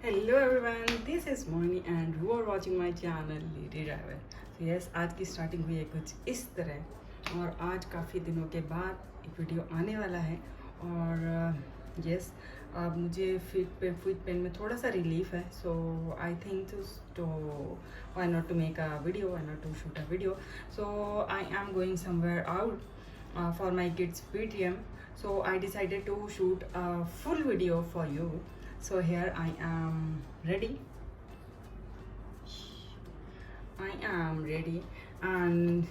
Hello everyone, this is Moini and you are watching my channel Lady Driver. So yes, आज की starting हुई है कुछ इस तरह और आज काफ़ी दिनों के बाद एक वीडियो आने वाला है और यस अब मुझे फीट पेन में थोड़ा सा रिलीफ है. सो आई थिंक तो why not to make a video, why not to shoot a video. So I am going somewhere out for my kids PTM. So I decided to shoot a full video for you. So here I am ready. And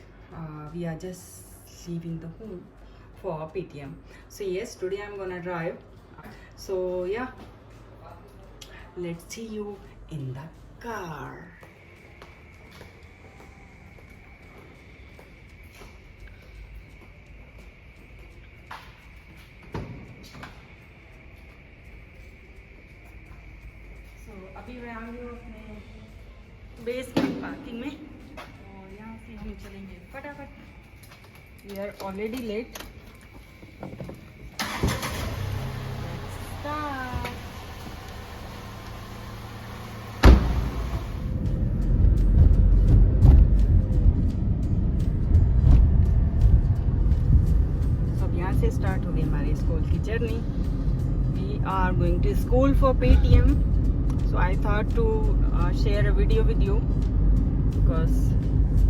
we are just leaving the home for PTM. So yes, today I'm gonna drive. So yeah, let's see you in the car. अभी मैं आ गई हूँ अपने base camp parking में और यहाँ से हम चलेंगे फटाफट. We are already late. अब यहाँ से स्टार्ट हो गई हमारी स्कूल की journey. We are going to school for Paytm. So I thought to share a video with you because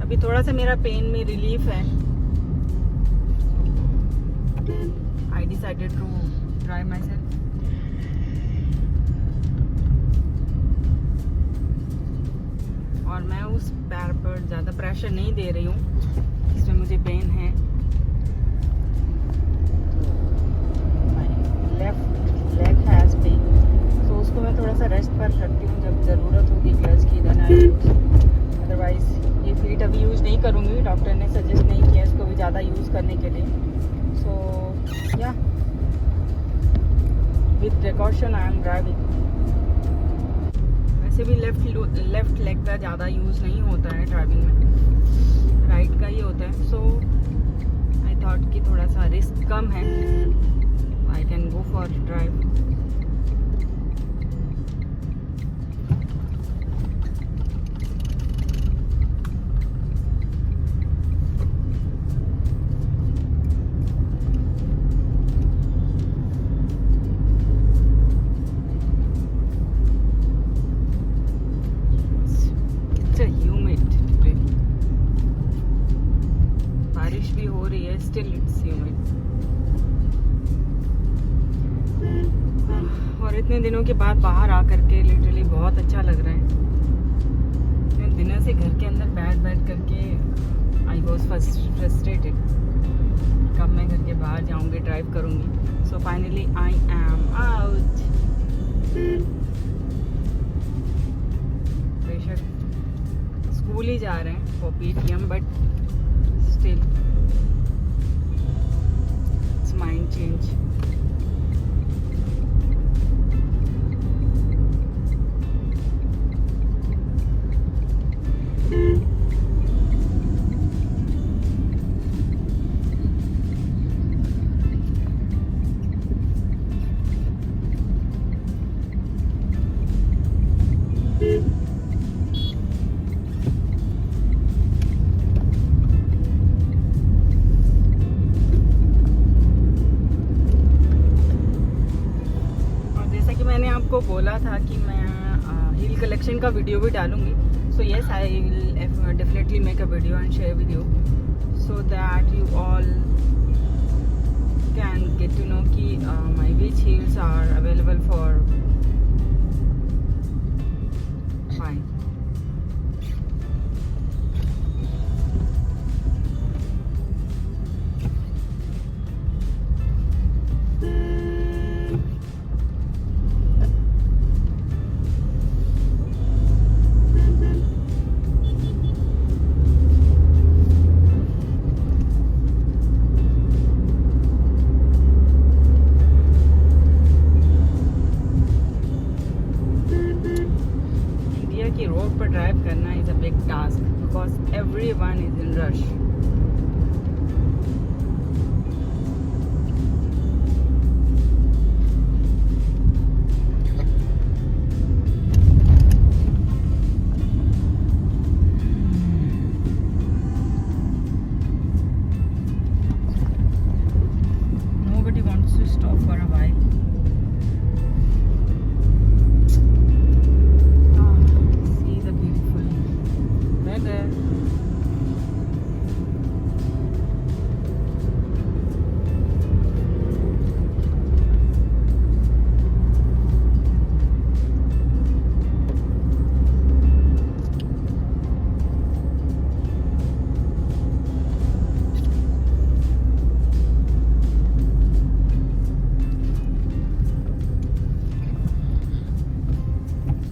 अभी थोड़ा सा मेरा पेन में रिलीफ है. I decided to drive myself. और मैं उस पैर पर ज़्यादा प्रेशर नहीं दे रही हूँ जिसमें मुझे पेन है. Left leg has pain. तो उसको मैं थोड़ा सा रेस्ट पर रखती हूँ. जब ज़रूरत होगी क्लच की देना है. अदरवाइज़ ये फीट अभी यूज़ नहीं करूँगी. डॉक्टर ने सजेस्ट नहीं किया इसको भी ज़्यादा यूज़ करने के लिए. सो या with precaution I am driving. वैसे भी लेफ्ट लेग का ज़्यादा यूज़ नहीं होता है ड्राइविंग में, राइट का ही होता है. सो आई थॉट कि थोड़ा सा रिस्क कम है. I can go for drive. बारिश भी हो रही है. Still it's humid. और इतने दिनों के बाद बाहर आकर के लिटरली बहुत अच्छा लग रहा है. इतने दिनों से घर के अंदर बैठ करके आई वॉज फ्रस्ट्रेटेड. कब मैं घर के बाहर जाऊंगी, ड्राइव करूंगी. So finally I am out. बेशक स्कूल ही जा रहे हैं for PTM but still it's mind change. को बोला था कि मैं हील कलेक्शन का वीडियो भी डालूंगी. So yes I will definitely make a video and share with you so that you all can get to know कि my which heels are available for buying. Road पर drive करना is a big task because everyone is in rush.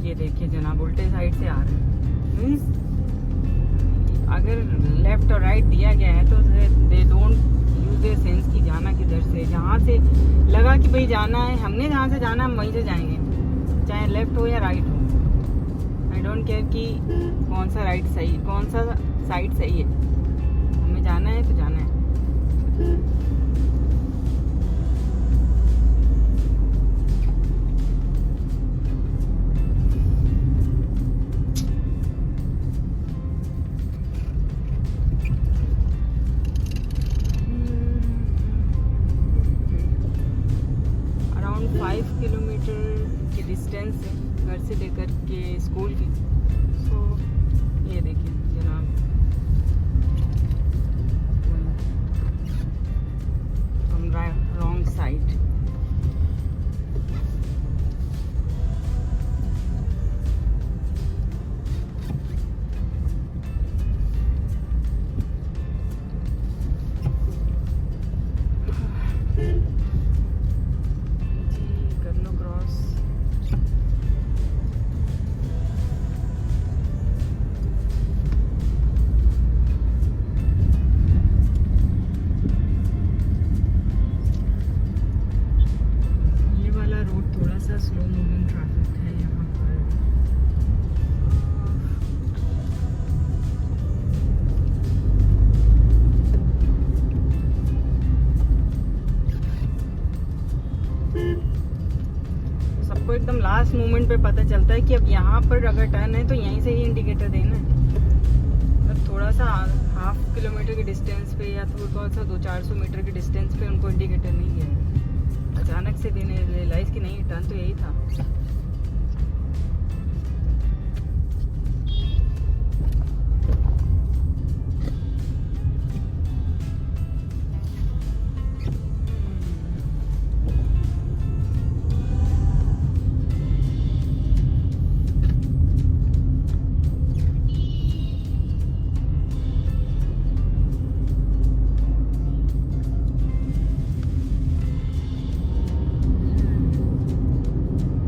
ये देखिए जनाब उल्टे side से आ रहा है। मीन्स अगर लेफ्ट और राइट दिया गया है तो they don't use their sense कि जाना किधर से। जहाँ से लगा कि भाई जाना है, हमने जहाँ से जाना है हम वहीं से जाएंगे, चाहे लेफ्ट हो या राइट हो। आई डोंट केयर कि कौन सा राइट सही, कौन सा साइड सही है, हमें जाना है तो जाना है। अराउंड 5 किलोमीटर की डिस्टेंस है घर से लेकर के स्कूल की। सो ये देखिए जनाब from wrong side. Slow moving traffic है यहाँ पर। सबको एकदम लास्ट मोमेंट पे पता चलता है कि अब यहाँ पर अगर टर्न है तो यहीं से ही इंडिकेटर देना है। मतलब थोड़ा सा हाफ किलोमीटर के डिस्टेंस पे या थोड़ा सा 200-400 मीटर के डिस्टेंस पे उनको इंडिकेटर नहीं दिया है। अचानक से देने रियलाइज कि नहीं टर्न तो यही था।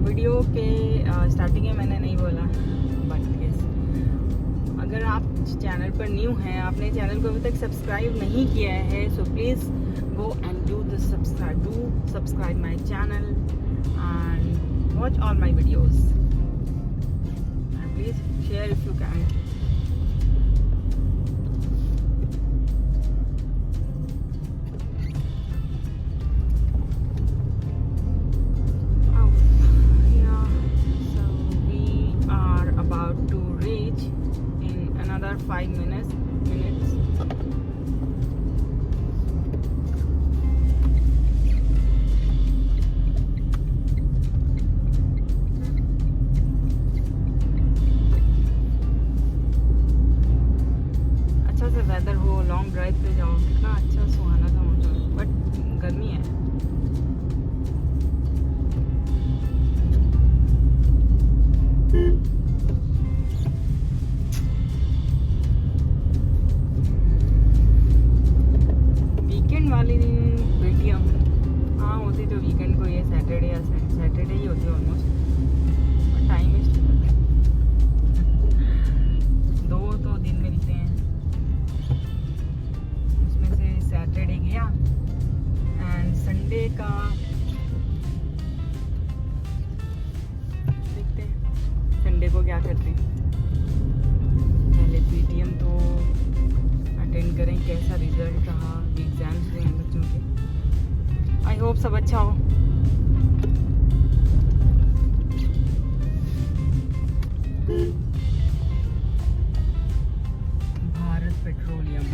वीडियो के स्टार्टिंग में मैंने नहीं बोला, बट अगर आप चैनल पर न्यू हैं, आपने चैनल को अभी तक सब्सक्राइब नहीं किया है, so please go and do subscribe my channel and watch all my videos and please share if you can. To reach in another 5 minutes. अच्छा से वेदर हो, लॉन्ग ड्राइव पे जाओ, कितना अच्छा सुहाना सा मौसम, बट गर्मी है। वाली दिन पेटीएम हाँ होती तो वीकेंड को, ये सैटरडे ही होती है ऑलमोस्ट, और टाइम वेस्ट होता है। 2 तो दिन मिलते हैं, उसमें से सैटरडे गया एंड संडे का देखते हैं संडे को क्या करते हैं। पहले पेटीएम तो अटेंड करें, कैसा रिजल्ट रहा, एग्जाम्स हुए हैं बच्चों के। आई होप सब अच्छा हो। भारत पेट्रोलियम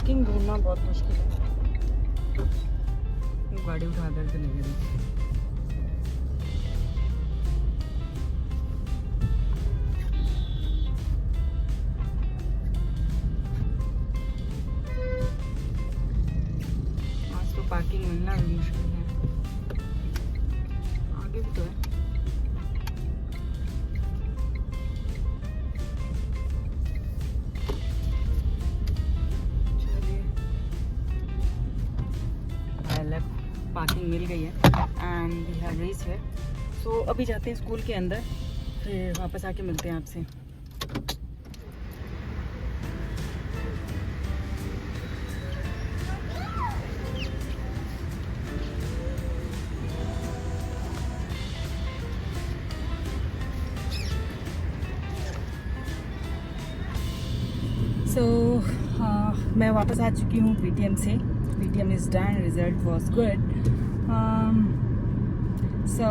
पार्किंग ढूंढना बहुत मुश्किल है। गाड़ी उठा कर चले गए। आज तो पार्किंग मिलना भी मुश्किल है। आगे भी तो है। पार्किंग मिल गई है एंड वी हैव रीच है। सो अभी जाते हैं स्कूल के अंदर, फिर वापस आके मिलते हैं आपसे। मैं वापस आ चुकी हूँ पीटीएम से। PTM is done, result was good. So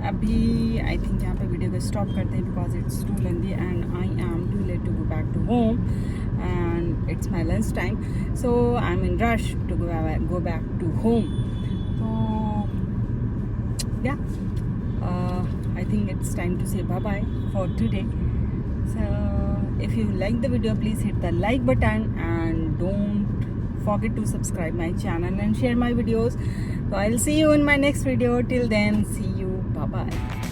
अभी आई थिंक यहाँ पे वीडियो को स्टॉप करते हैं because it's too lengthy and I am too late to go back to home and it's my lunch time. So I am in rush to go back to home. तो या I think it's time to say bye-bye for today. So if you like the video, please hit the like button and don't forget to subscribe my channel and share my videos. So I'll see you in my next video. Till then, see you. Bye-bye.